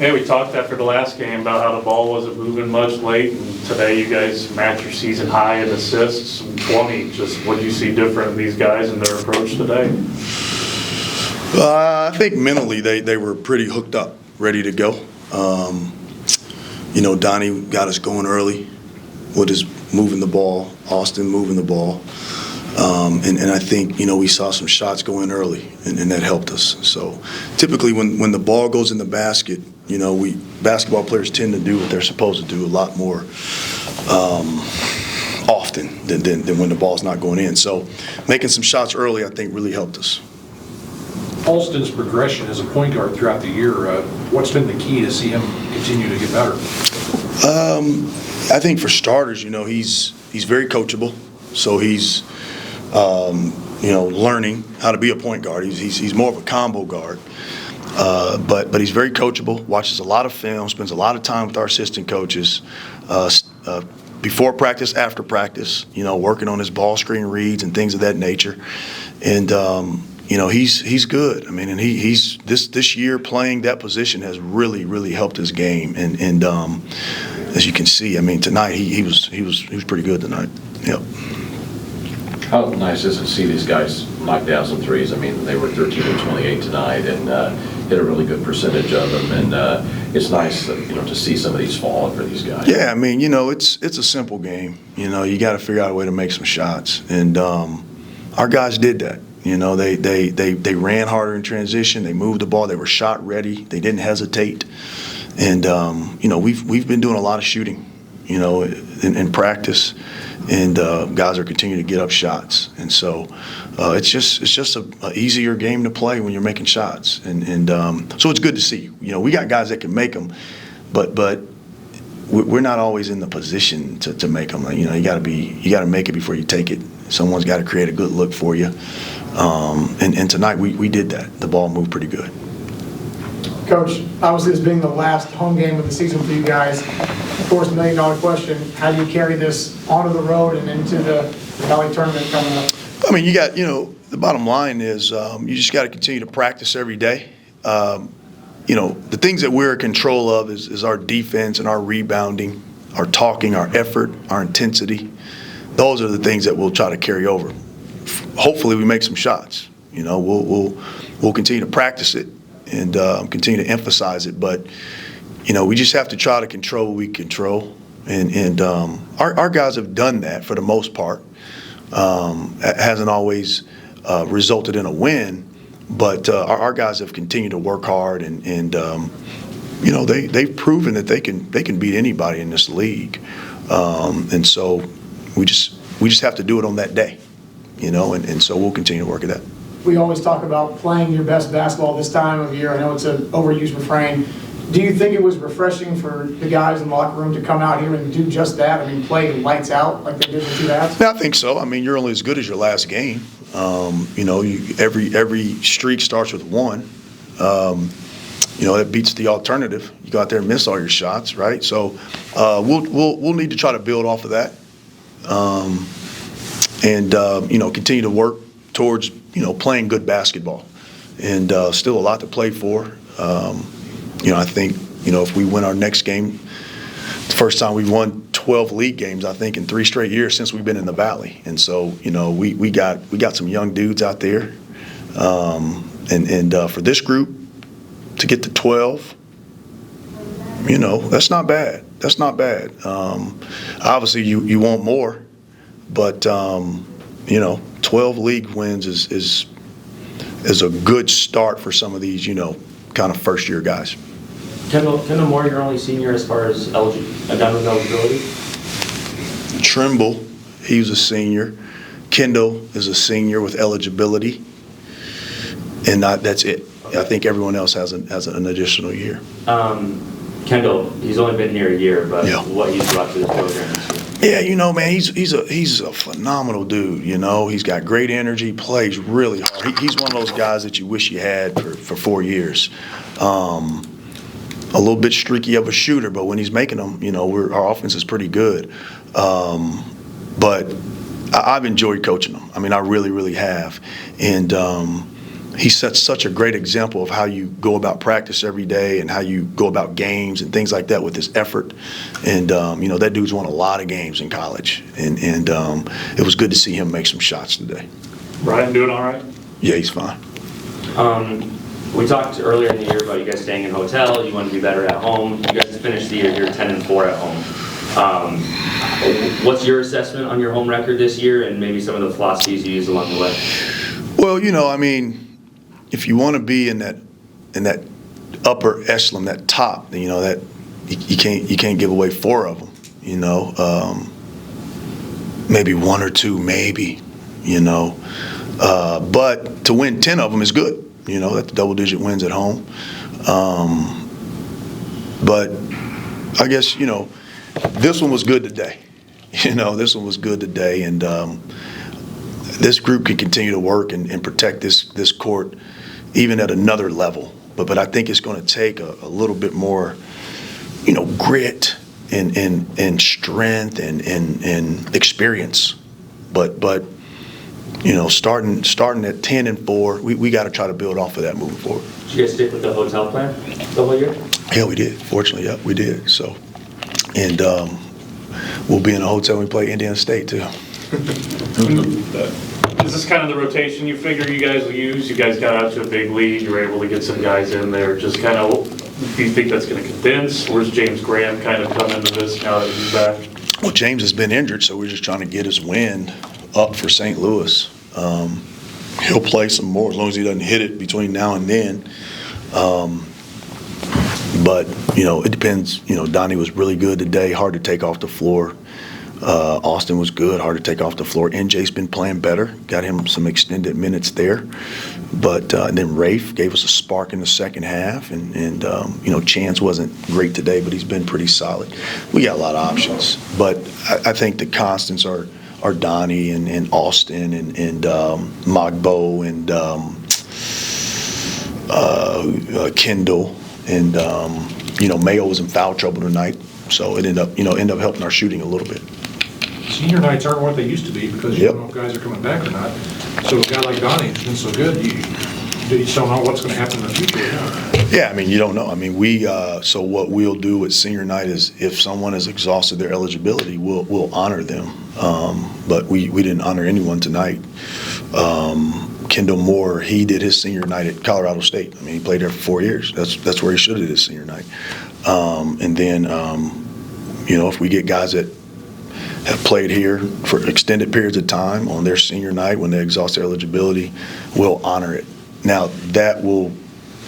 Yeah, we talked after the last game about how the ball wasn't moving much late, and today you guys match your season high in assists, 20. Just what do you see different in these guys and their approach today? I think mentally they were pretty hooked up, ready to go. Donnie got us going early with his moving the ball, Austin moving the ball. And I think, we saw some shots go in early, and that helped us. So typically when the ball goes in the basket, basketball players tend to do what they're supposed to do a lot more often than when the ball's not going in. So making some shots early, I think, really helped us. Alston's progression as a point guard throughout the year, what's been the key to see him continue to get better? I think for starters, he's very coachable. So he's learning how to be a point guard. He's more of a combo guard. But he's very coachable, watches a lot of film, spends a lot of time with our assistant coaches, before practice, after practice, working on his ball screen reads and things of that nature. And, he's good. I mean, and he's this year playing that position has really, really helped his game. And as you can see, I mean, tonight he was pretty good tonight. Yep. How nice is it to see these guys knock down some threes? I mean, they were 13 and 28 tonight and hit a really good percentage of them. And it's nice, to see some of these falling for these guys. Yeah, I mean, it's a simple game. You got to figure out a way to make some shots. And our guys did that. They ran harder in transition. They moved the ball. They were shot ready. They didn't hesitate. And we've been doing a lot of shooting, in practice. And guys are continuing to get up shots, and so it's just an easier game to play when you're making shots, and so it's good to see. We got guys that can make them, but we're not always in the position to make them. You got to make it before you take it. Someone's got to create a good look for you, and tonight we did that. The ball moved pretty good. Coach, obviously this being the last home game of the season for you guys, of course, $1 million question, how do you carry this onto the road and into the Valley tournament coming up? I mean, you got, the bottom line is you just got to continue to practice every day. The things that we're in control of is our defense and our rebounding, our talking, our effort, our intensity. Those are the things that we'll try to carry over. Hopefully we make some shots. We'll continue to practice it and continue to emphasize it, but we just have to try to control what we control, and our guys have done that for the most part. It hasn't always resulted in a win, but our guys have continued to work hard, and they've proven that they can beat anybody in this league, and so we just have to do it on that day, and so we'll continue to work at that. We always talk about playing your best basketball this time of year. I know it's an overused refrain. Do you think it was refreshing for the guys in the locker room to come out here and do just that? I mean, play lights out like they did with you guys? Yeah, I think so. I mean, you're only as good as your last game. Every streak starts with one. That beats the alternative. You go out there and miss all your shots, right? So we'll need to try to build off of that, and continue to work towards playing good basketball, and still a lot to play for. I think if we win our next game, the first time we've won 12 league games, I think, in 3 straight years since we've been in the Valley, and so we got some young dudes out there, and for this group to get to 12, that's not bad. That's not bad. Obviously, you want more, but 12 league wins is a good start for some of these, kind of first-year guys. Kendall Moore, your only senior as far as academic eligibility? Trimble, he's a senior. Kendall is a senior with eligibility, and that's it. I think everyone else has an additional year. Kendall, he's only been here a year, but yeah. What he's brought to this program this year? Yeah, man, he's a phenomenal dude. He's got great energy, plays really hard. He's one of those guys that you wish you had for 4 years. A little bit streaky of a shooter, but when he's making them, our offense is pretty good. But I've enjoyed coaching him. I mean, I really, really have. And he sets such a great example of how you go about practice every day and how you go about games and things like that with his effort. And, that dude's won a lot of games in college. And it was good to see him make some shots today. Brian doing all right? Yeah, he's fine. We talked earlier in the year about you guys staying in a hotel, you want to be better at home. You guys finished the year here 10-4 at home. What's your assessment on your home record this year and maybe some of the philosophies you used along the way? Well, if you want to be in that upper echelon, that top, that you can't give away 4 of them. Maybe 1 or 2, maybe. But to win 10 of them is good. That's double-digit wins at home. But I guess this one was good today. This one was good today, and this group can continue to work and protect this court even at another level. But I think it's going to take a little bit more, grit and strength and experience. But starting at 10-4, we got to try to build off of that moving forward. Did you guys stick with the hotel plan the whole year? Yeah, we did. Fortunately, yeah, we did. So, and we'll be in a hotel when we play Indiana State too. Is this kind of the rotation you figure you guys will use? You guys got out to a big lead, you were able to get some guys in there. Just kind of, do you think that's going to condense? Where's James Graham kind of come into this now that he's back? Well, James has been injured, so we're just trying to get his wind up for St. Louis. He'll play some more as long as he doesn't hit it between now and then. But, it depends. Donnie was really good today, hard to take off the floor. Austin was good, hard to take off the floor. NJ's been playing better, got him some extended minutes there. But then Rafe gave us a spark in the second half. And Chance wasn't great today, but he's been pretty solid. We got a lot of options. But I think the constants are Donnie and Austin and Mogbo and Kendall. And, Mayo was in foul trouble tonight. So it ended up helping our shooting a little bit. Senior nights aren't what they used to be because you don't know if guys are coming back or not. So a guy like Donnie has been so good, you just don't know what's going to happen in the future. Yeah, you don't know. So what we'll do at senior night is if someone has exhausted their eligibility, we'll honor them. But we didn't honor anyone tonight. Kendall Moore, he did his senior night at Colorado State. He played there for 4 years. That's where he should have did his senior night. And then, if we get guys that have played here for extended periods of time on their senior night when they exhaust their eligibility, we'll honor it. Now, that will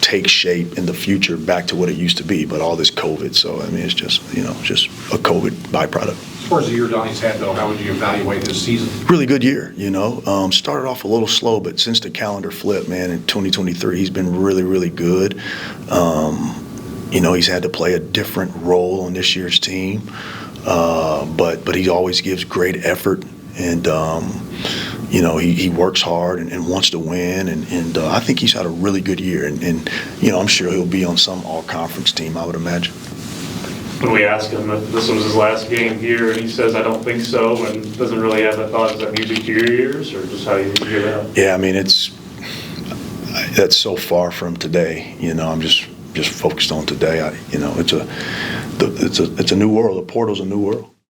take shape in the future back to what it used to be, but all this COVID, so, it's just a COVID byproduct. As far as the year Donnie's had, though, how would you evaluate his season? Really good year, started off a little slow, but since the calendar flipped, man, in 2023, he's been really, really good. He's had to play a different role on this year's team, but he always gives great effort, and he works hard and wants to win, and I think he's had a really good year, and I'm sure he'll be on some all-conference team, I would imagine. When we asked him if this was his last game here, and he says, I don't think so, and doesn't really have that thought, is that music to your ears, or just how you hear that? Yeah, that's so far from today. I'm just focused on today. It's a new world. The portal's a new world.